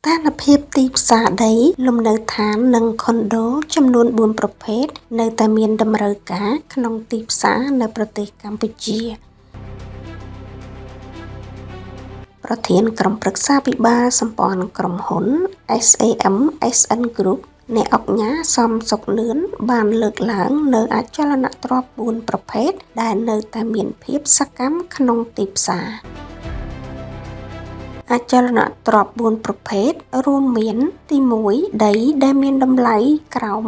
ស្ថានភាពទីផ្សារដីលំនៅឋាននិងខុនដូចំនួន4ប្រភេទនៅតែមានតម្រូវការក្នុងទីផ្សារនៅប្រទេសកម្ពុជាប្រធានក្រុមប្រឹក្សាពិបាលសម្ព័ន្ធក្រុមហ៊ុន SAM SN Group អ្នកអង្គការសំសុកលឿនបានលើកឡើងនៅអចលនទ្រព្យ4ប្រភេទដែលនៅតែមានភាពសកម្មក្នុងទីផ្សារអចលនទ្រព្យ4ប្រភេទរួមមានទី1ដីដែលមានតម្លៃក្រោម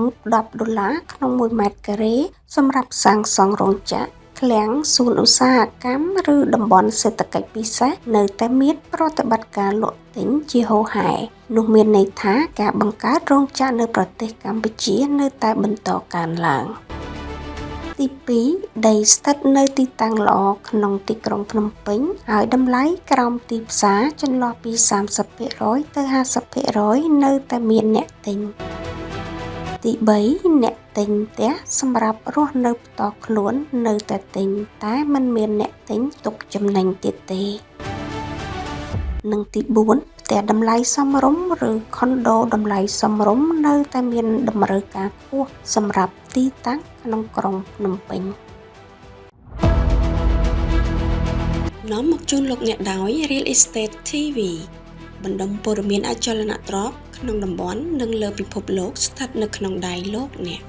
$10ក្នុង1ម៉ែត្រការ៉េសម្រាប់សាងសង់រោងចក្រឃ្លាំងសួនឧស្សាហកម្មឬតំបន់សេដ្ឋកិច្ចពិសេសនៅតែមានប្រតិបត្តិការលក់ទិញជាហូរហែនោះមានន័យថាការបង្កើតរោងចក្រនៅប្រទេសកម្ពុជានៅតែបន្តកើនឡើងទី2ដីស្ថិតនៅទីតាំងល្អក្នុងទីក្រុងភ្នំពេញហើយតម្លៃក្រោមទីផ្សារចន្លោះពី 30% ទៅ 50% នៅតែមានអ្នកទិញទី3អ្នកទិញផ្ទះសម្រាប់រស់នៅផ្ទាល់ខ្លួននៅតែទិញតែមិនមានអ្នកទិញទុកចំណេញទៀតទេនិងទី4ផ្ទះតម្លៃសមរម្យឬខុនដូតម្លៃសមរម្យនៅតែមានតម្រូវការខ្ពស់សម្រាប់ទីតាំងក្នុងក្រុងភ្នំពេញនាំមកជូនលោកអ្នកដោយ Real Estate TV បណ្ដុំព័ត៌មានអចលនទ្រព្យក្នុងតំបន់និងលើពិភពលោកស្ថិតនៅក្នុងដៃលោកអ្នក